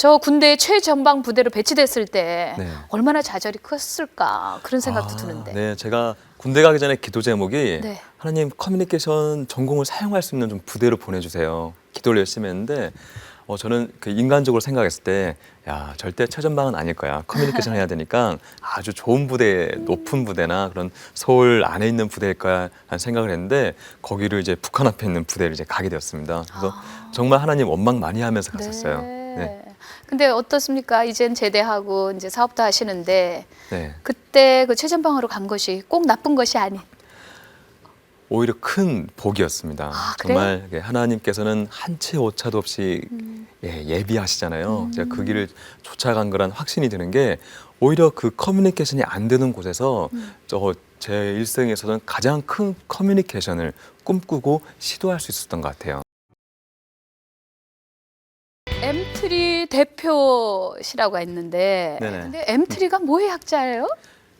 저 군대 최전방 부대로 배치됐을 때 네. 얼마나 좌절이 컸을까 그런 생각도 드는데. 네, 제가 군대 가기 전에 기도 제목이 네. 하나님 커뮤니케이션 전공을 사용할 수 있는 좀 부대로 보내주세요. 기도를 열심히 했는데 저는 그 인간적으로 생각했을 때 야, 절대 최전방은 아닐 거야. 커뮤니케이션 해야 되니까 아주 좋은 부대, 높은 부대나 그런 서울 안에 있는 부대일 거야 라는 생각을 했는데 거기를 이제 북한 앞에 있는 부대를 이제 가게 되었습니다. 그래서 정말 하나님 원망 많이 하면서 갔었어요. 네. 근데 어떻습니까? 이젠 제대하고 이제 사업도 하시는데 네. 그때 그 최전방으로 간 것이 꼭 나쁜 것이 아닌. 오히려 큰 복이었습니다. 그래요? 정말 하나님께서는 한 채 오차도 없이 예비하시잖아요. 제가 그 길을 쫓아간 거란 확신이 드는 게 오히려 그 커뮤니케이션이 안 되는 곳에서 제 일생에서는 가장 큰 커뮤니케이션을 꿈꾸고 시도할 수 있었던 것 같아요. 엠트리 대표시라고 했는데 네네. 근데 엠트리가 뭐의 약자예요?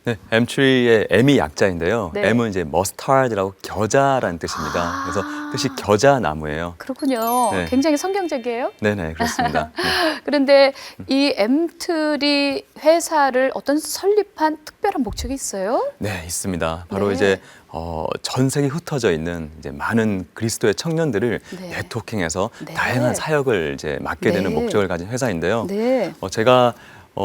네, M3의 M이 약자인데요. 네. M은 이제 mustard이라고 겨자라는 뜻입니다. 그래서 뜻이 겨자나무예요. 그렇군요. 네. 굉장히 성경적이에요. 네네, 그렇습니다. 네. 그런데 이 엠트리 회사를 어떤 설립한 특별한 목적이 있어요? 네, 있습니다. 바로 네. 이제 전 세계 흩어져 있는 이제 많은 그리스도의 청년들을 네. 네트워킹해서 네. 다양한 사역을 이제 맡게 되는 네. 목적을 가진 회사인데요. 네. 제가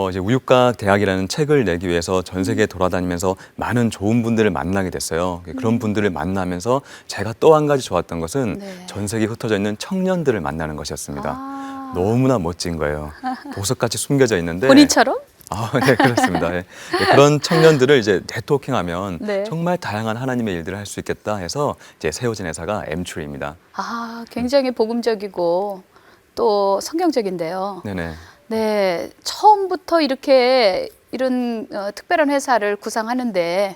이제 우유과학 대학이라는 책을 내기 위해서 전 세계 돌아다니면서 많은 좋은 분들을 만나게 됐어요. 그런 분들을 만나면서 제가 또 한 가지 좋았던 것은 네. 전 세계 흩어져 있는 청년들을 만나는 것이었습니다. 아. 너무나 멋진 거예요. 보석같이 숨겨져 있는데 본인처럼? 네, 그렇습니다. 네, 그런 청년들을 이제 네트워킹하면 네. 정말 다양한 하나님의 일들을 할 수 있겠다 해서 이제 세워진 회사가 M3입니다. 굉장히 복음적이고 또 성경적인데요. 네네. 네, 처음부터 이렇게 이런 특별한 회사를 구상하는데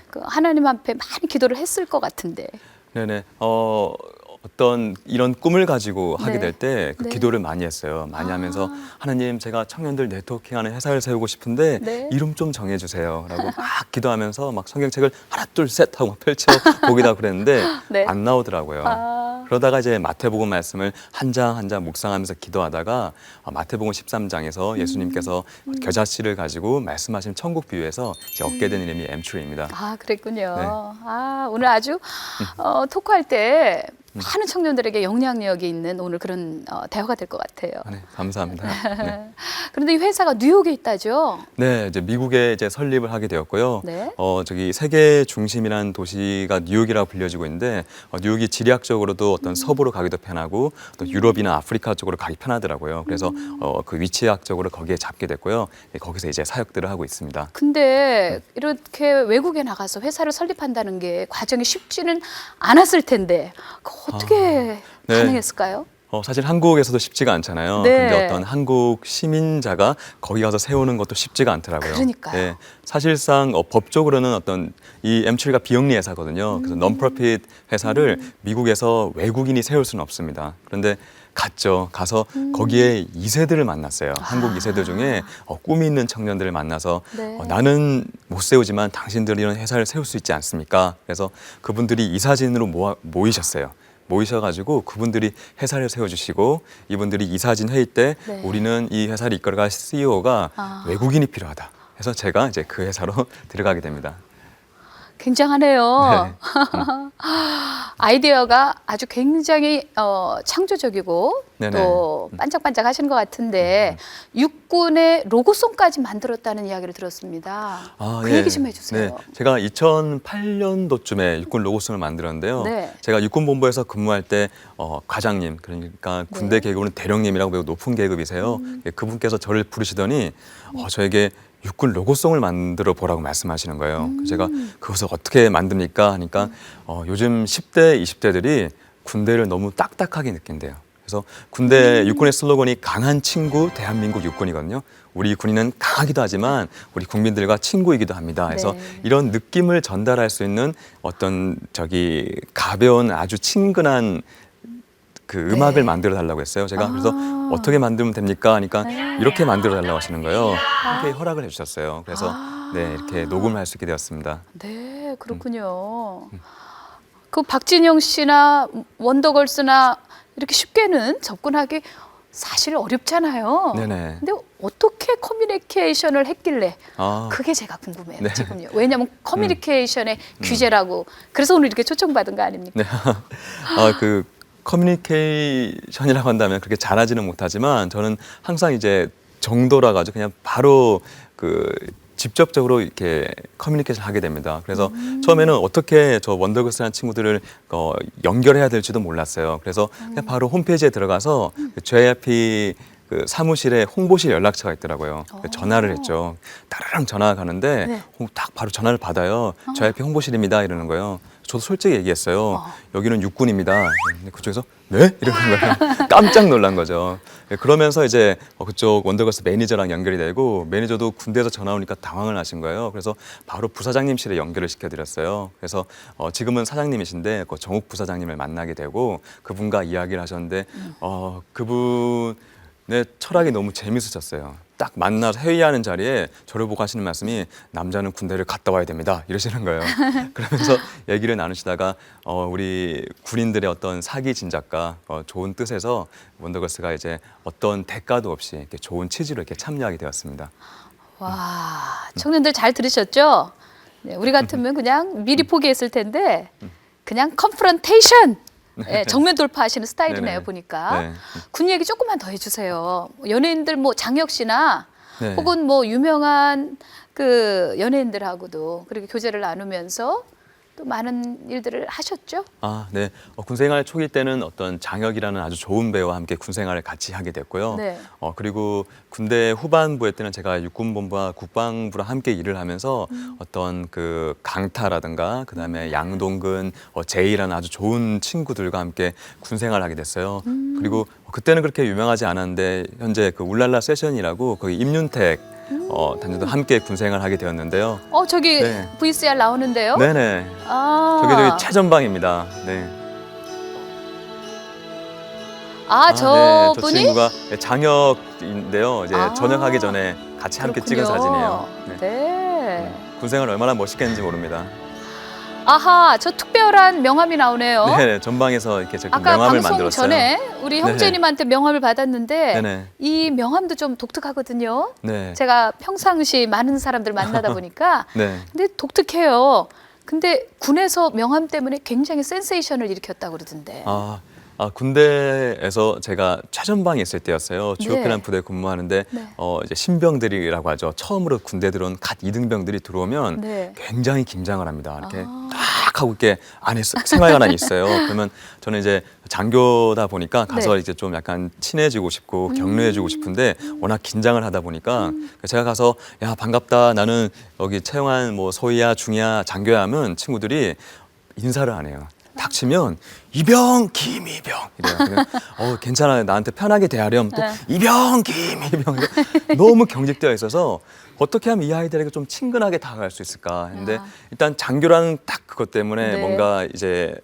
그 하나님 앞에 많이 기도를 했을 것 같은데. 네네. 어떤 이런 꿈을 가지고 하게 네. 될 때 그 네. 기도를 많이 했어요. 많이 하면서 하나님 제가 청년들 네트워킹하는 회사를 세우고 싶은데 네. 이름 좀 정해주세요. 라고 막 기도하면서 막 성경책을 하나 둘 셋 하고 막 펼쳐 보기다 그랬는데 네. 안 나오더라고요. 그러다가 이제 마태복음 말씀을 한 장 한 장 묵상하면서 기도하다가 마태복음 13장에서 예수님께서 겨자씨를 가지고 말씀하신 천국 비유에서 이제 얻게 된 이름이 M3입니다. 그랬군요. 네. 오늘 아주 토크할 때 많은 청년들에게 영향력이 있는 오늘 그런 대화가 될 것 같아요. 네, 감사합니다. 네. 그런데 이 회사가 뉴욕에 있다죠? 네, 이제 미국에 이제 설립을 하게 되었고요. 네. 저기 세계 중심이라는 도시가 뉴욕이라고 불려지고 있는데 뉴욕이 지리학적으로도 어떤 서부로 가기도 편하고 또 유럽이나 아프리카 쪽으로 가기 편하더라고요. 그래서 그 위치학적으로 거기에 잡게 됐고요. 거기서 이제 사역들을 하고 있습니다. 근데 이렇게 외국에 나가서 회사를 설립한다는 게 과정이 쉽지는 않았을 텐데 그거 어떻게 네. 가능했을까요? 사실 한국에서도 쉽지가 않잖아요. 네. 근데 어떤 한국 시민자가 거기 가서 세우는 것도 쉽지가 않더라고요. 그러니까요. 네, 사실상 법적으로는 어떤 이 M3가 비영리 회사거든요. 그래서 non-profit 회사를 미국에서 외국인이 세울 수는 없습니다. 그런데 갔죠. 가서 거기에 2세들을 만났어요. 한국 2세들 중에 꿈이 있는 청년들을 만나서 네. 나는 못 세우지만 당신들이 이런 회사를 세울 수 있지 않습니까? 그래서 그분들이 이사진으로 모이셨어요. 모이셔가지고 그분들이 회사를 세워주시고 이분들이 이사진 회의 때 네. 우리는 이 회사를 이끌어갈 CEO가 외국인이 필요하다. 그래서 제가 이제 그 회사로 들어가게 됩니다. 굉장하네요. 네. 아이디어가 아주 굉장히 창조적이고 네네. 또 반짝반짝 하시는 것 같은데 육군의 로고송까지 만들었다는 이야기를 들었습니다. 그 예. 얘기 좀 해주세요. 네, 제가 2008년도쯤에 육군 로고송을 만들었는데요. 네. 제가 육군본부에서 근무할 때 과장님, 그러니까 군대 계급은 대령님이라고 매우 높은 계급이세요. 그분께서 저를 부르시더니 저에게 육군 로고송을 만들어 보라고 말씀하시는 거예요. 그래서 제가 그것을 어떻게 만듭니까? 하니까 요즘 10대, 20대들이 군대를 너무 딱딱하게 느낀대요. 그래서 군대 육군의 슬로건이 강한 친구 대한민국 육군이거든요. 우리 군인은 강하기도 하지만 우리 국민들과 친구이기도 합니다. 그래서 네. 이런 느낌을 전달할 수 있는 어떤 가벼운 아주 친근한 그 음악을 만들어 달라고 했어요. 제가 그래서 어떻게 만들면 됩니까? 하니까 이렇게 만들어 달라고 하시는 거예요. 이렇게 허락을 해주셨어요. 그래서 네, 이렇게 녹음을 할 수 있게 되었습니다. 네, 그렇군요. 그 박진영 씨나 원더걸스나 이렇게 쉽게는 접근하기 사실 어렵잖아요. 네네. 근데 어떻게 커뮤니케이션을 했길래 아, 그게 제가 궁금해요. 네. 지금요. 왜냐하면 커뮤니케이션의 규제라고 그래서 오늘 이렇게 초청받은 거 아닙니까? 네. 그 커뮤니케이션이라고 한다면 그렇게 잘하지는 못하지만 저는 항상 이제 정도라 가지고 그냥 바로 그 직접적으로 이렇게 커뮤니케이션 하게 됩니다. 그래서 처음에는 어떻게 저 원더걸스라는 친구들을 연결해야 될지도 몰랐어요. 그래서 그냥 바로 홈페이지에 들어가서 그 JYP 그 사무실에 홍보실 연락처가 있더라고요. 그래서 전화를 했죠. 따르릉 전화가 가는데 네. 딱 바로 전화를 받아요. JYP 홍보실입니다 이러는 거예요. 저도 솔직히 얘기했어요. 여기는 육군입니다. 근데 그쪽에서 네? 이러는 거예요. 깜짝 놀란 거죠. 그러면서 이제 그쪽 원더걸스 매니저랑 연결이 되고 매니저도 군대에서 전화 오니까 당황을 하신 거예요. 그래서 바로 부사장님실에 연결을 시켜드렸어요. 그래서 지금은 사장님이신데 그 정욱 부사장님을 만나게 되고 그분과 이야기를 하셨는데 그분의 철학이 너무 재밌으셨어요. 딱 만나서 회의하는 자리에 저를 보고 하시는 말씀이 남자는 군대를 갔다 와야 됩니다 이러시는 거예요. 그러면서 얘기를 나누시다가 우리 군인들의 어떤 사기 진작과 좋은 뜻에서 원더걸스가 이제 어떤 대가도 없이 이렇게 좋은 취지로 이렇게 참여하게 되었습니다. 와, 청년들 잘 들으셨죠? 네, 우리 같으면 그냥 미리 포기했을 텐데 그냥 컨프런테이션 정면 돌파하시는 스타일이네요. 네네. 보니까 네. 군 얘기 조금만 더 해주세요. 연예인들 뭐 장혁 씨나 네. 혹은 뭐 유명한 그 연예인들하고도 그렇게 교제를 나누면서 또 많은 일들을 하셨죠? 네. 군생활 초기 때는 어떤 장혁이라는 아주 좋은 배우와 함께 군생활을 같이 하게 됐고요. 네. 그리고 군대 후반부에 때는 제가 육군본부와 국방부랑 함께 일을 하면서 어떤 그 강타라든가 그다음에 양동근, 제이라는 아주 좋은 친구들과 함께 군생활을 하게 됐어요. 그리고 그때는 그렇게 유명하지 않았는데 현재 그 울랄라 세션이라고 거기 임윤택 단장도 함께 군생활을 하게 되었는데요. 저기 네. VCR 나오는데요? 네네. 저기 최전방입니다. 네. 네. 저 저분이 친구가 장혁인데요. 이제 전역하기 전에 같이 함께 찍은 그렇군요. 사진이에요. 네. 네. 군생활 얼마나 멋있겠는지 모릅니다. 아하, 저 특별한 명함이 나오네요. 네, 전방에서 이렇게 제가 아까 명함을 방송 만들었어요. 전에 우리 네네. 형제님한테 명함을 받았는데 네네. 이 명함도 좀 독특하거든요. 네. 제가 평상시 많은 사람들 만나다 보니까 네. 근데 독특해요. 근데 군에서 명함 때문에 굉장히 센세이션을 일으켰다고 그러던데. 군대에서 제가 최전방에 있을 때였어요. 주요편한 네. 부대 근무하는데 네. 이제 신병들이라고 하죠. 처음으로 군대 들어온 갓 이등병들이 들어오면 네. 굉장히 긴장을 합니다. 이렇게 딱 하고 이렇게 안에 생활관이 있어요. 그러면 저는 이제 장교다 보니까 가서 네. 이제 좀 약간 친해지고 싶고 격려해주고 싶은데 워낙 긴장을 하다 보니까 제가 가서 야 반갑다 나는 여기 채용한 뭐 소위야 중이야 장교야 하면 친구들이 인사를 안 해요. 딱 치면 이병 김이병 이래요. 그냥, 괜찮아요. 나한테 편하게 대하렴. 또 네. 이병 김이병 너무 경직되어 있어서 어떻게 하면 이 아이들에게 좀 친근하게 다가갈 수 있을까 했는데 일단 장교라는 딱 그것 때문에 네. 뭔가 이제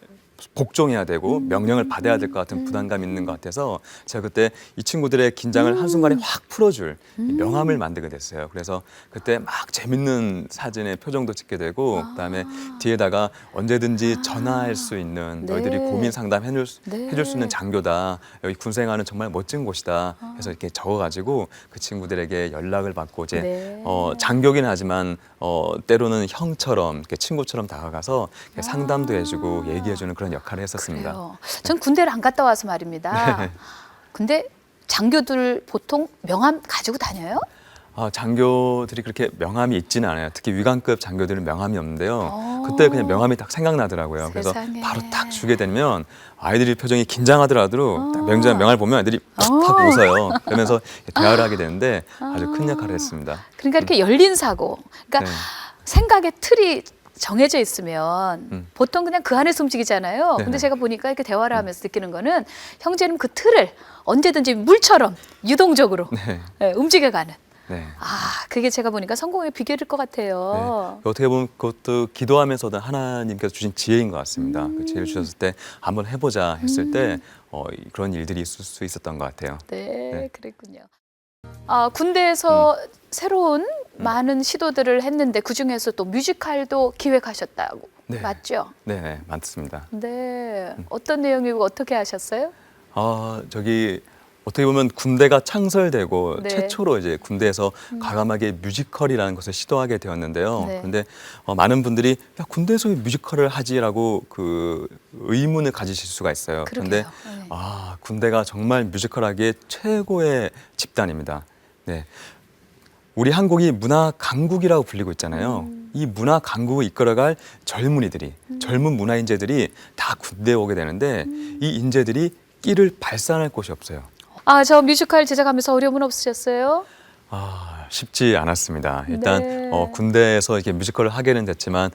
복종해야 되고 명령을 받아야 될 것 같은 부담감이 있는 것 같아서 제가 그때 이 친구들의 긴장을 한순간에 확 풀어줄 이 명함을 만들게 됐어요. 그래서 그때 막 재밌는 사진의 표정도 찍게 되고 그다음에 뒤에다가 언제든지 전화할 수 있는 네. 너희들이 고민 상담 해줄 수 네. 있는 장교다. 여기 군생활은 정말 멋진 곳이다. 해서 이렇게 적어가지고 그 친구들에게 연락을 받고 이제 네. 장교긴 하지만 때로는 형처럼 이렇게 친구처럼 다가가서 이렇게 상담도 해주고 얘기해주는 그런 역할을 했었습니다. 그래요. 전 군대를 안 갔다 와서 말입니다. 네. 근데 장교들 보통 명함 가지고 다녀요? 장교들이 그렇게 명함이 있지는 않아요. 특히 위관급 장교들은 명함이 없는데요. 그때 그냥 명함이 딱 생각나더라고요. 그래서 세상에. 바로 딱 주게 되면 아이들이 표정이 긴장하더라도 딱 명함을 보면 애들이 팍 웃어요. 그러면서 대화를 하게 되는데 아주 큰 역할을 했습니다. 그러니까 이렇게 열린 사고. 그러니까 네. 생각의 틀이 정해져 있으면 보통 그냥 그 안에서 움직이잖아요. 근데 네네. 제가 보니까 이렇게 대화를 하면서 느끼는 거는 형제는 그 틀을 언제든지 물처럼 유동적으로 네. 움직여가는. 네. 그게 제가 보니까 성공의 비결일 것 같아요. 네. 어떻게 보면 그것도 기도하면서도 하나님께서 주신 지혜인 것 같습니다. 그 지혜를 주셨을 때 한번 해보자 했을 때 그런 일들이 있을 수 있었던 것 같아요. 네, 그랬군요. 군대에서 새로운 많은 시도들을 했는데 그 중에서 또 뮤지컬도 기획하셨다고 네. 맞죠? 네, 맞습니다. 네, 어떤 내용이고 어떻게 하셨어요? 저기 어떻게 보면 군대가 창설되고 네. 최초로 이제 군대에서 과감하게 뮤지컬이라는 것을 시도하게 되었는데요. 네. 그런데 많은 분들이 야, 군대에서 왜 뮤지컬을 하지라고 그 의문을 가지실 수가 있어요. 그런데 그러게요. 네. 군대가 정말 뮤지컬하기에 최고의 집단입니다. 네. 우리 한국이 문화 강국이라고 불리고 있잖아요. 이 문화 강국을 이끌어갈 젊은이들이, 젊은 문화 인재들이 다 군대에 오게 되는데 이 인재들이 끼를 발산할 곳이 없어요. 저 뮤지컬 제작하면서 어려움은 없으셨어요? 쉽지 않았습니다. 일단 네. 군대에서 이렇게 뮤지컬을 하게는 됐지만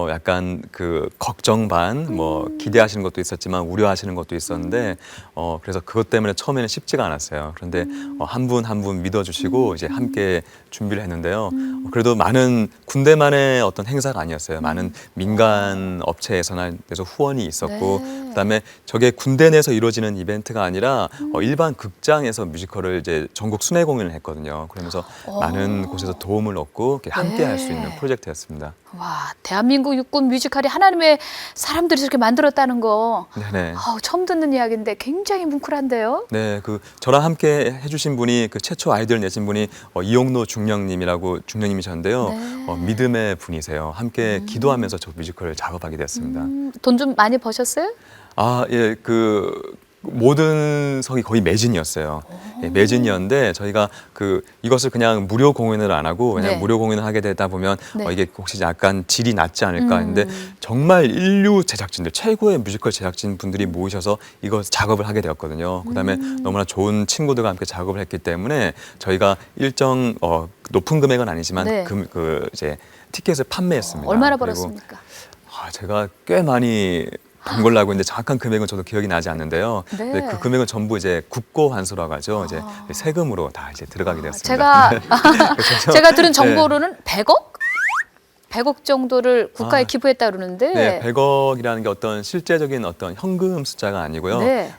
약간 그 걱정 반, 기대하시는 것도 있었지만 우려하시는 것도 있었는데 그래서 그것 때문에 처음에는 쉽지가 않았어요. 그런데 한 분 한 분 믿어주시고 이제 함께 준비를 했는데요. 그래도 많은 군대만의 어떤 행사가 아니었어요. 많은 민간 업체에서나 내서 후원이 있었고 네. 그다음에 저게 군대 내에서 이루어지는 이벤트가 아니라 일반 극장에서 뮤지컬을 이제 전국 순회 공연을 했거든요. 그러면서 많은 곳에서 도움을 얻고 함께 할 수 네. 있는 프로젝트였습니다. 와, 대한민국 육군 뮤지컬이 하나님의 사람들이 저렇게 만들었다는 거 네네. 처음 듣는 이야기인데 굉장히 뭉클한데요? 네, 저랑 함께 해주신 분이 그 최초 아이디어를 내신 분이 이용노 중령님이셨는데요. 네. 믿음의 분이세요. 함께 기도하면서 저 뮤지컬을 작업하게 되었습니다. 돈 좀 많이 버셨어요? 예, 모든 석이 거의 매진이었어요. 예, 매진이었는데 저희가 이것을 그냥 무료 공연을 안 하고 그냥 네. 무료 공연을 하게 되다 보면 네. 이게 혹시 약간 질이 낮지 않을까 했는데 정말 인류 제작진들, 최고의 뮤지컬 제작진 분들이 모이셔서 이거 작업을 하게 되었거든요. 그다음에 너무나 좋은 친구들과 함께 작업을 했기 때문에 저희가 일정 높은 금액은 아니지만 네. 이제 티켓을 판매했습니다. 얼마나 그리고 벌었습니까? 제가 꽤 많이 번 걸로 알고 있는데 정확한 금액은 저도 기억이 나지 않는데요. 네. 근데 그 금액은 전부 이제 국고 환수라고 하죠. 이제 세금으로 다 이제 들어가게 되었습니다. 제가 들은 네. 정보로는 100억? 100억 정도를 국가에 기부했다 그러는데 네, 100억이라는 게 어떤 실제적인 어떤 현금 숫자가 아니고요. 네.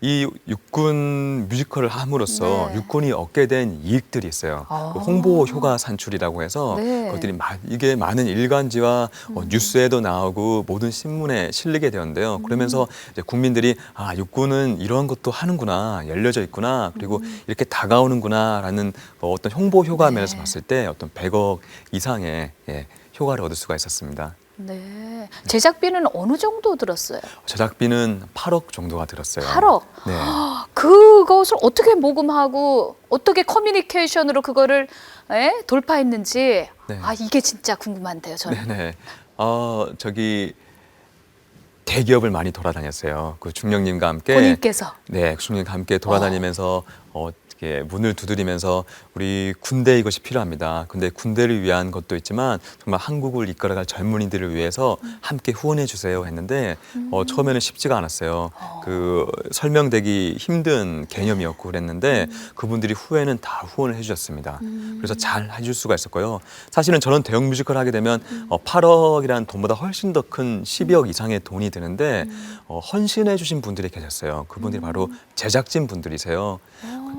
이 육군 뮤지컬을 함으로써 네. 육군이 얻게 된 이익들이 있어요. 그 홍보 효과 산출이라고 해서 네. 그것들이 이게 많은 일간지와 뉴스에도 나오고 모든 신문에 실리게 되었는데요. 그러면서 이제 국민들이 육군은 이런 것도 하는구나, 열려져 있구나, 그리고 이렇게 다가오는구나라는 어떤 홍보 효과 네. 면에서 봤을 때 어떤 100억 이상의 효과를 얻을 수가 있었습니다. 네. 제작비는 어느 정도 들었어요? 제작비는 8억 정도가 들었어요. 8억. 네. 그것을 어떻게 모금하고 어떻게 커뮤니케이션으로 그거를 돌파했는지 네. 이게 진짜 궁금한데요, 저는. 네네. 대기업을 많이 돌아다녔어요. 그 중령님과 함께. 본인께서. 네, 중령님과 함께 돌아다니면서 이렇게 문을 두드리면서 우리 군대 이것이 필요합니다. 근데 군대를 위한 것도 있지만 정말 한국을 이끌어갈 젊은이들을 위해서 함께 후원해 주세요 했는데 처음에는 쉽지가 않았어요. 설명되기 힘든 개념이었고 그랬는데 그분들이 후에는 다 후원을 해주셨습니다. 그래서 잘 해줄 수가 있었고요. 사실은 저는 대형 뮤지컬 하게 되면 8억이라는 돈보다 훨씬 더 큰 12억 이상의 돈이 드는데 헌신해 주신 분들이 계셨어요. 그분들이 바로 제작진 분들이세요.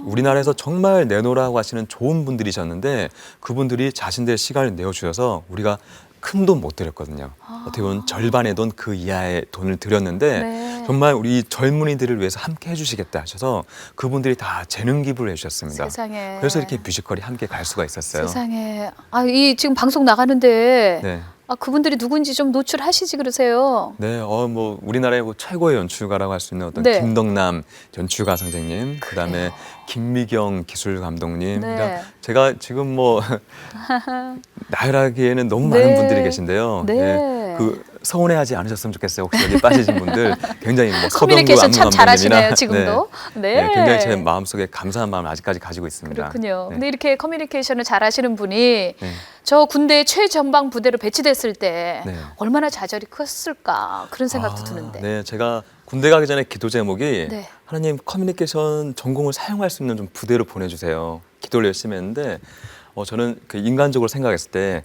우리나라에서 정말 내놓으라고 하시는 좋은 분들이셨는데 그분들이 자신들의 시간을 내어주셔서 우리가 큰 돈 못 드렸거든요. 어떻게 보면 절반의 돈 그 이하의 돈을 드렸는데 네. 정말 우리 젊은이들을 위해서 함께 해주시겠다 하셔서 그분들이 다 재능 기부를 해주셨습니다. 세상에. 그래서 이렇게 뮤지컬이 함께 갈 수가 있었어요. 세상에. 이 지금 방송 나가는데 네. 그분들이 누군지 좀 노출하시지 그러세요. 네, 우리나라의 최고의 연출가라고 할 수 있는 어떤 네. 김덕남 연출가 선생님, 그다음에 김미경 기술 감독님. 네. 그러니까 제가 지금 나열하기에는 너무 많은 네. 분들이 계신데요. 네. 서운해하지 않으셨으면 좋겠어요. 혹시 여기 빠지신 분들 굉장히 서병구 커뮤니케이션 참 안무 잘하시네요, 감독님이나 지금도. 네. 굉장히 제 마음속에 감사한 마음을 아직까지 가지고 있습니다. 그렇군요. 네. 근데 이렇게 커뮤니케이션을 잘하시는 분이 네. 저 군대 최전방 부대로 배치됐을 때 네. 얼마나 좌절이 컸을까 그런 생각도 드는데. 네, 제가 군대 가기 전에 기도 제목이 네. 하나님 커뮤니케이션 전공을 사용할 수 있는 좀 부대로 보내주세요. 기도를 열심히 했는데 저는 인간적으로 생각했을 때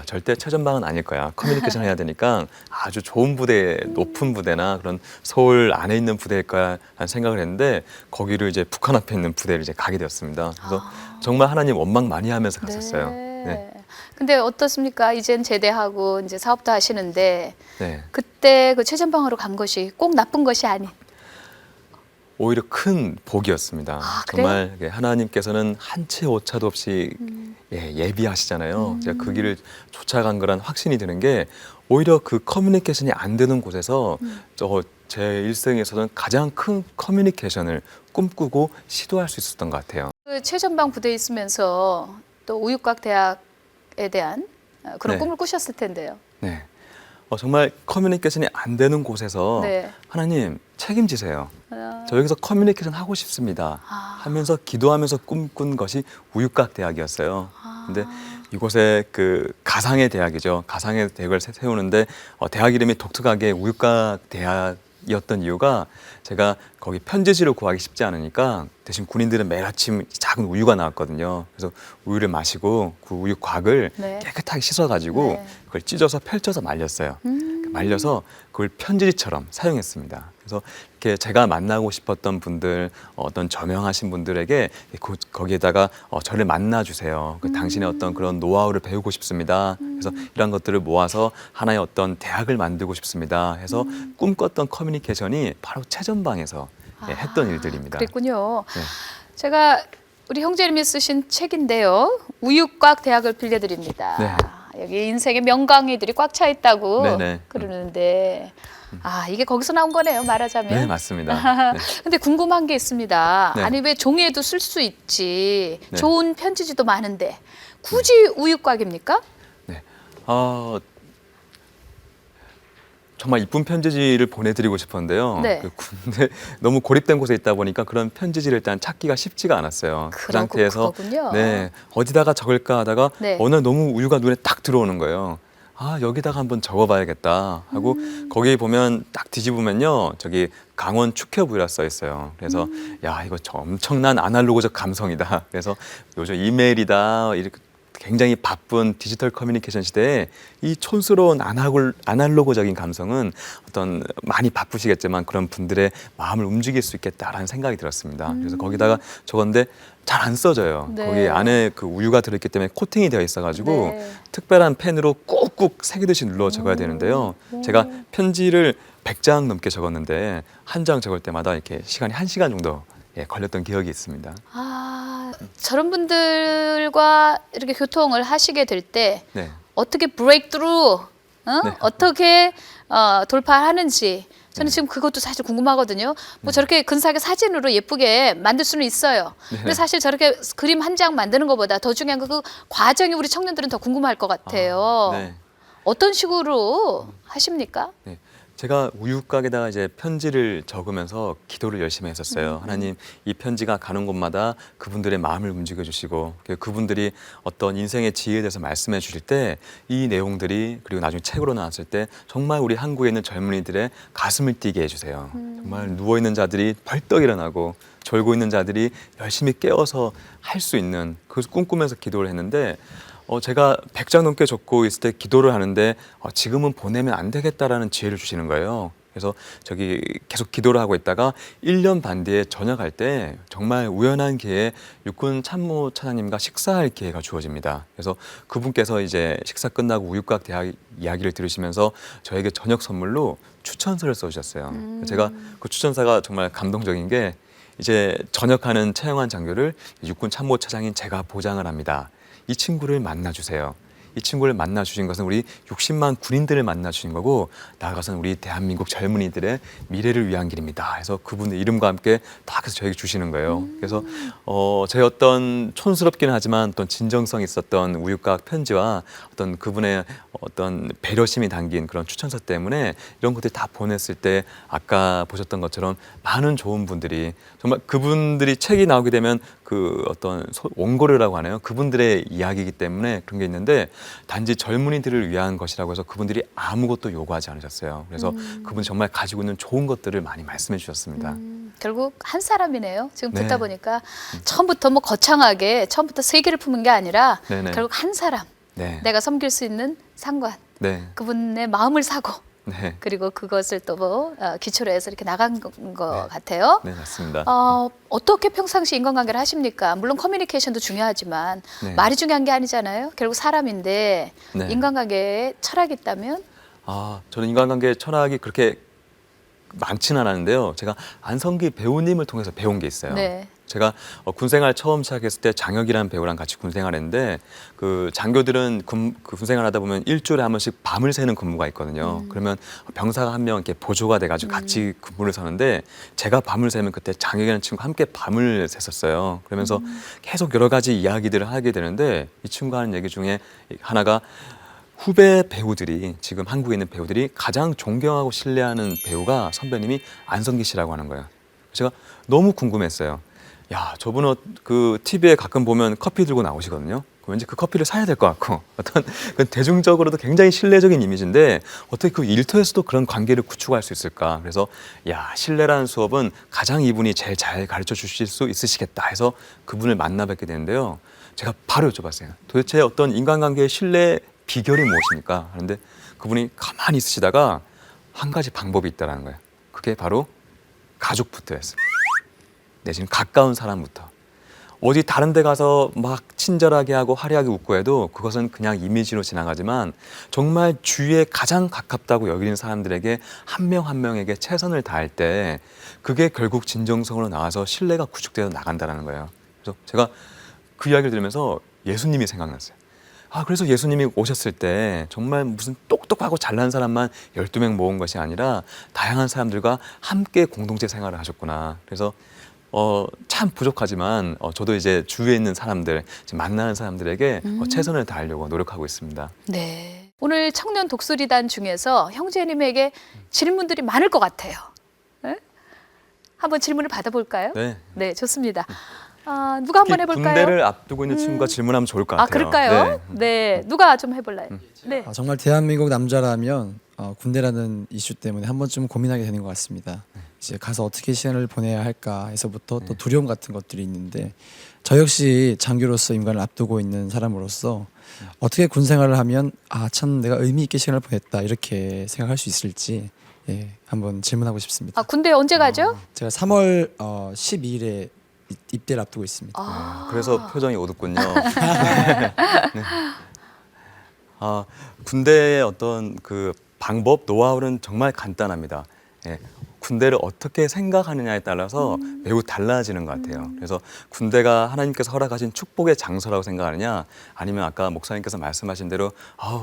절대 최전방은 아닐 거야. 커뮤니케이션 해야 되니까 아주 좋은 부대, 높은 부대나 그런 서울 안에 있는 부대일 거야 라는 생각을 했는데 거기를 이제 북한 앞에 있는 부대를 이제 가게 되었습니다. 그래서 정말 하나님 원망 많이 하면서 갔었어요. 네. 근데 어떻습니까? 이젠 제대하고 이제 사업도 하시는데 네. 그때 그 최전방으로 간 것이 꼭 나쁜 것이 아닌. 오히려 큰 복이었습니다. 아, 그래요? 정말 하나님께서는 한 채 오차도 없이 예비하시잖아요. 제가 그 길을 쫓아간 거란 확신이 드는 게 오히려 그 커뮤니케이션이 안 되는 곳에서 제 일생에서는 가장 큰 커뮤니케이션을 꿈꾸고 시도할 수 있었던 것 같아요. 그 최전방 부대에 있으면서 또 우육각 대학에 대한 그런 네. 꿈을 꾸셨을 텐데요. 네. 정말 커뮤니케이션이 안 되는 곳에서 네. 하나님 책임지세요. 아. 저 여기서 커뮤니케이션 하고 싶습니다. 하면서 기도하면서 꿈꾼 것이 우육각 대학이었어요. 근데 이곳에 그 가상의 대학이죠. 가상의 대학을 세우는데 대학 이름이 독특하게 우육각 대학이었던 이유가 제가 거기 편지지를 구하기 쉽지 않으니까 대신 군인들은 매일 아침 작은 우유가 나왔거든요. 그래서 우유를 마시고 그 우유곽을 네. 깨끗하게 씻어가지고 네. 그걸 찢어서 펼쳐서 말렸어요. 말려서 그걸 편지지처럼 사용했습니다. 그래서 이렇게 제가 만나고 싶었던 분들, 어떤 저명하신 분들에게 거기에다가 저를 만나주세요. 당신의 어떤 그런 노하우를 배우고 싶습니다. 그래서 이런 것들을 모아서 하나의 어떤 대학을 만들고 싶습니다. 해서 꿈꿨던 커뮤니케이션이 바로 최전방에서 했던 일들입니다. 그랬군요. 네. 제가 우리 형제님이 쓰신 책인데요. 우육각 대학을 빌려드립니다. 네. 여기 인생의 명강의들이 꽉 차 있다고 네네. 그러는데 이게 거기서 나온 거네요. 말하자면. 네, 맞습니다. 네. 근데 궁금한 게 있습니다. 네. 아니 왜 종이에도 쓸 수 있지. 네. 좋은 편지지도 많은데 굳이 우육각입니까? 네. 정말 이쁜 편지지를 보내드리고 싶었는데요. 네. 그 군대 너무 고립된 곳에 있다 보니까 그런 편지지를 일단 찾기가 쉽지가 않았어요. 그 상태에서 그거군요. 네, 어디다가 적을까 하다가 네. 어느 날 너무 우유가 눈에 딱 들어오는 거예요. 여기다가 한번 적어봐야겠다 하고 거기 보면 딱 뒤집으면요, 저기 강원 축협우유라 써 있어요. 그래서 야, 이거 엄청난 아날로그적 감성이다. 그래서 요즘 이메일이다 이렇게 굉장히 바쁜 디지털 커뮤니케이션 시대에 이 촌스러운 아날로그적인 감성은 어떤 많이 바쁘시겠지만 그런 분들의 마음을 움직일 수 있겠다라는 생각이 들었습니다. 그래서 거기다가 적었는데 잘 안 써져요. 네. 거기 안에 그 우유가 들어있기 때문에 코팅이 되어 있어가지고 네. 특별한 펜으로 꾹꾹 새기듯이 눌러 적어야 되는데요. 제가 편지를 100장 넘게 적었는데 한 장 적을 때마다 이렇게 시간이 1시간 정도 걸렸던 기억이 있습니다. 저런 분들과 이렇게 교통을 하시게 될 때 네. 어떻게 브레이크트루, 네. 어떻게 돌파하는지 저는 지금 그것도 사실 궁금하거든요. 뭐 저렇게 근사하게 사진으로 예쁘게 만들 수는 있어요. 근데 사실 저렇게 그림 한 장 만드는 것보다 더 중요한 건 그 과정이 우리 청년들은 더 궁금할 것 같아요. 네. 어떤 식으로 하십니까? 네. 제가 우유곽에다가 이제 편지를 적으면서 기도를 열심히 했었어요. 하나님, 이 편지가 가는 곳마다 그분들의 마음을 움직여 주시고 그분들이 어떤 인생의 지혜에 대해서 말씀해 주실 때 이 내용들이 그리고 나중에 책으로 나왔을 때 정말 우리 한국에 있는 젊은이들의 가슴을 뛰게 해주세요. 정말 누워있는 자들이 벌떡 일어나고 졸고 있는 자들이 열심히 깨어서 할 수 있는 그것을 꿈꾸면서 기도를 했는데 제가 100장 넘게 적고 있을 때 기도를 하는데 지금은 보내면 안 되겠다라는 지혜를 주시는 거예요. 그래서 저기 계속 기도를 하고 있다가 1년 반 뒤에 전역할 때 정말 우연한 기회에 육군 참모 차장님과 식사할 기회가 주어집니다. 그래서 그분께서 이제 식사 끝나고 우육각 대학 이야기를 들으시면서 저에게 저녁 선물로 추천서를 써주셨어요. 제가 그 추천서가 정말 감동적인 게 이제 전역하는 채용한 장교를 육군 참모 차장인 제가 보장을 합니다. 이 친구를 만나주세요. 이 친구를 만나주신 것은 우리 60만 군인들을 만나주신 거고 나아가서는 우리 대한민국 젊은이들의 미래를 위한 길입니다. 그래서 그분의 이름과 함께 딱 해서 저에게 주시는 거예요. 그래서 제 어떤 촌스럽기는 하지만 어떤 진정성 있었던 우육각 편지와 어떤 그분의 어떤 배려심이 담긴 그런 추천서 때문에 이런 것들이 다 보냈을 때 아까 보셨던 것처럼 많은 좋은 분들이 정말 그분들이 책이 나오게 되면 그 어떤 원고료라고 하나요? 그분들의 이야기이기 때문에 그런 게 있는데 단지 젊은이들을 위한 것이라고 해서 그분들이 아무것도 요구하지 않으셨어요. 그래서 그분이 정말 가지고 있는 좋은 것들을 많이 말씀해 주셨습니다. 결국 한 사람이네요. 지금 네. 듣다 보니까 처음부터 뭐 거창하게 처음부터 세계를 품은 게 아니라 네네. 결국 한 사람 네. 내가 섬길 수 있는 상관 네. 그분의 마음을 사고 네. 그리고 그것을 또 뭐 기초로 해서 이렇게 나간 것 네. 같아요. 네, 맞습니다. 어떻게 평상시 인간관계를 하십니까? 물론 커뮤니케이션도 중요하지만 네. 말이 중요한 게 아니잖아요. 결국 사람인데 네. 인간관계에 철학이 있다면 저는 인간관계 철학이 그렇게 많지는 않았는데요. 제가 안성기 배우님을 통해서 배운 게 있어요. 네. 제가 군생활 처음 시작했을 때 장혁이라는 배우랑 같이 군생활했는데 그 장교들은 군생활 하다 보면 일주일에 한 번씩 밤을 새는 근무가 있거든요. 그러면 병사가 한 명 이렇게 보조가 돼가지고 같이 근무를 서는데 제가 밤을 새면 그때 장혁이라는 친구가 함께 밤을 샜었어요. 그러면서 계속 여러 가지 이야기들을 하게 되는데 이 친구가 하는 얘기 중에 하나가 후배 배우들이 지금 한국에 있는 배우들이 가장 존경하고 신뢰하는 배우가 선배님이 안성기 씨라고 하는 거예요. 제가 너무 궁금했어요. 야, 저분은 그 TV에 가끔 보면 커피 들고 나오시거든요. 왠지 그 커피를 사야 될 것 같고 어떤 대중적으로도 굉장히 신뢰적인 이미지인데 어떻게 그 일터에서도 그런 관계를 구축할 수 있을까? 그래서 야, 신뢰라는 수업은 가장 이분이 제일 잘 가르쳐 주실 수 있으시겠다 해서 그분을 만나 뵙게 되는데요. 제가 바로 여쭤봤어요. 도대체 어떤 인간관계의 신뢰 비결이 무엇입니까? 하는데 그분이 가만히 있으시다가 한 가지 방법이 있다는 거예요. 그게 바로 가족부터였어요. 내지는 가까운 사람부터. 어디 다른 데 가서 막 친절하게 하고 화려하게 웃고 해도 그것은 그냥 이미지로 지나가지만 정말 주위에 가장 가깝다고 여기는 사람들에게 한 명 한 명에게 최선을 다할 때 그게 결국 진정성으로 나와서 신뢰가 구축되어 나간다는 거예요. 그래서 제가 그 이야기를 들으면서 예수님이 생각났어요. 그래서 예수님이 오셨을 때 정말 무슨 똑똑하고 잘난 사람만 12명 모은 것이 아니라 다양한 사람들과 함께 공동체 생활을 하셨구나. 그래서 참 부족하지만 저도 이제 주위에 있는 사람들, 지금 만나는 사람들에게 최선을 다하려고 노력하고 있습니다. 네. 오늘 청년 독수리단 중에서 형제님에게 질문들이 많을 것 같아요. 네? 한번 질문을 받아볼까요? 네. 네, 좋습니다. 누가 한번 해볼까요? 군대를 앞두고 있는 친구가 질문하면 좋을 것 같아요. 그럴까요? 네. 누가 좀 해볼래요? 네. 정말 대한민국 남자라면 군대라는 이슈 때문에 한 번쯤 고민하게 되는 것 같습니다. 이제 가서 어떻게 시간을 보내야 할까 해서부터 또 두려움 같은 것들이 있는데 저 역시 장교로서 임관을 앞두고 있는 사람으로서 어떻게 군 생활을 하면 참 내가 의미 있게 시간을 보냈다 이렇게 생각할 수 있을지 한번 질문하고 싶습니다. 군대 언제 가죠? 제가 3월 12일에 입대를 앞두고 있습니다. 그래서 표정이 어둡군요. 네. 군대의 어떤 그 방법, 노하우는 정말 간단합니다. 군대를 어떻게 생각하느냐에 따라서 매우 달라지는 것 같아요. 그래서 군대가 하나님께서 허락하신 축복의 장소라고 생각하느냐, 아니면 아까 목사님께서 말씀하신 대로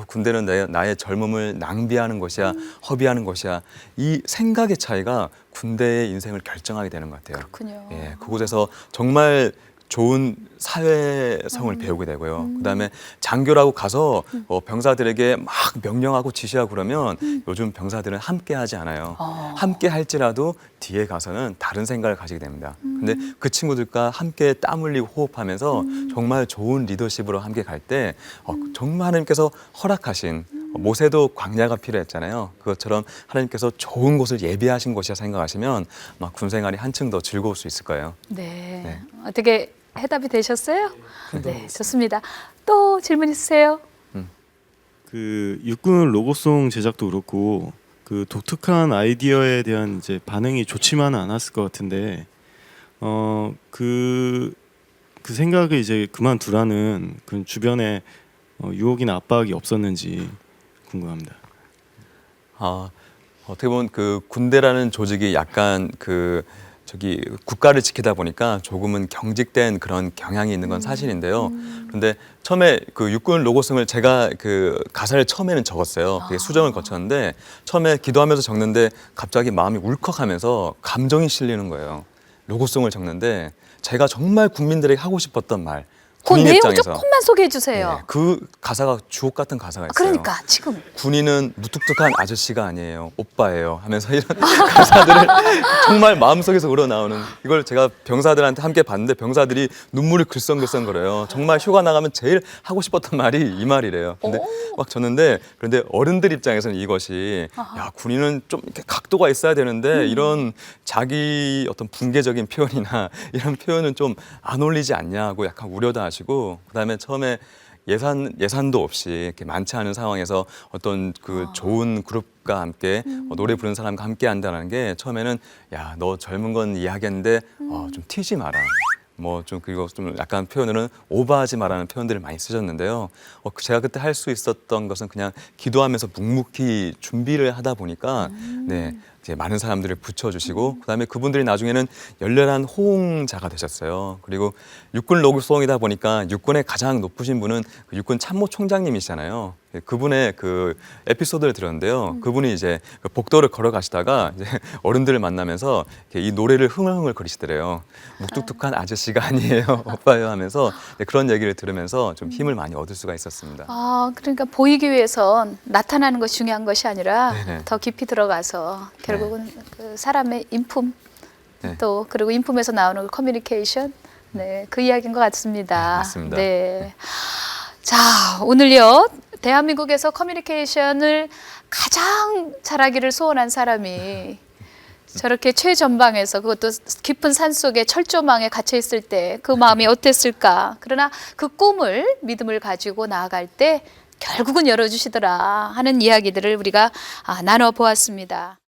군대는 나의 젊음을 낭비하는 곳이야, 허비하는 곳이야. 이 생각의 차이가 군대의 인생을 결정하게 되는 것 같아요. 그렇군요. 그곳에서 정말 좋은 사회성을 배우게 되고요. 그다음에 장교라고 가서 병사들에게 막 명령하고 지시하고 그러면 요즘 병사들은 함께 하지 않아요. 함께 할지라도 뒤에 가서는 다른 생각을 가지게 됩니다. 근데 그 친구들과 함께 땀 흘리고 호흡하면서 정말 좋은 리더십으로 함께 갈 때 정말 하나님께서 허락하신 모세도 광야가 필요했잖아요. 그것처럼 하나님께서 좋은 곳을 예비하신 곳이라 생각하시면 막 군생활이 한층 더 즐거울 수 있을 거예요. 네. 어떻게 해답이 되셨어요? 네, 좋습니다. 또 질문 있으세요? 그 육군 로고송 제작도 그렇고 그 독특한 아이디어에 대한 이제 반응이 좋지만은 않았을 것 같은데 그 생각을 이제 그만두라는 그 주변에 유혹이나 압박이 없었는지 궁금합니다. 어떻게 보면 그 군대라는 조직이 약간 국가를 지키다 보니까 조금은 경직된 그런 경향이 있는 건 사실인데요. 그런데 처음에 그 육군 로고송을 제가 그 가사를 처음에는 적었어요. 그게 수정을 거쳤는데 처음에 기도하면서 적는데 갑자기 마음이 울컥하면서 감정이 실리는 거예요. 로고송을 적는데 제가 정말 국민들에게 하고 싶었던 말. 그 군인 내용 입장에서 조금만 소개해 주세요. 그 가사가 주옥 같은 가사가 있어요. 그러니까 지금 군인은 무뚝뚝한 아저씨가 아니에요. 오빠예요. 하면서 이런 가사들을 정말 마음속에서 우러나오는 이걸 제가 병사들한테 함께 봤는데 병사들이 눈물이 글썽글썽거려요. 정말 휴가 나가면 제일 하고 싶었던 말이 이 말이래요. 근데 막 줬는데 그런데 어른들 입장에서는 이것이 야, 군인은 좀 이렇게 각도가 있어야 되는데 이런 자기 어떤 붕괴적인 표현이나 이런 표현은 좀 안 어울리지 않냐고 약간 우려도 하시고 그다음에 처음에 예산도 없이 이렇게 많지 않은 상황에서 어떤 그 좋은 그룹과 함께 노래 부르는 사람과 함께 한다는 게 처음에는 야, 너 젊은 건 이해하겠는데 좀 튀지 마라. 그리고 좀 약간 표현으로는 오버하지 마라는 표현들을 많이 쓰셨는데요. 제가 그때 할 수 있었던 것은 그냥 기도하면서 묵묵히 준비를 하다 보니까 이렇게 많은 사람들을 붙여주시고 그다음에 그분들이 나중에는 열렬한 호응자가 되셨어요. 그리고 육군 로고송이다 보니까 육군의 가장 높으신 분은 그 육군 참모총장님이시잖아요. 그분의 그 에피소드를 들었는데요. 그분이 이제 그 복도를 걸어가시다가 이제 어른들을 만나면서 이렇게 이 노래를 흥얼흥얼 거리시더래요. 묵뚝뚝한 아저씨가 아니에요, 오빠요 하면서 그런 얘기를 들으면서 좀 힘을 많이 얻을 수가 있었습니다. 아, 그러니까 보이기 위해선 나타나는 것이 중요한 것이 아니라 네네. 더 깊이 들어가서 결국은 그 사람의 인품 네. 또 그리고 인품에서 나오는 그 커뮤니케이션 네, 그 이야기인 것 같습니다. 네, 맞습니다. 네. 자, 오늘요. 대한민국에서 커뮤니케이션을 가장 잘하기를 소원한 사람이 저렇게 최전방에서 그것도 깊은 산속에 철조망에 갇혀 있을 때 그 마음이 어땠을까. 그러나 그 꿈을 믿음을 가지고 나아갈 때 결국은 열어주시더라 하는 이야기들을 우리가 나눠 보았습니다.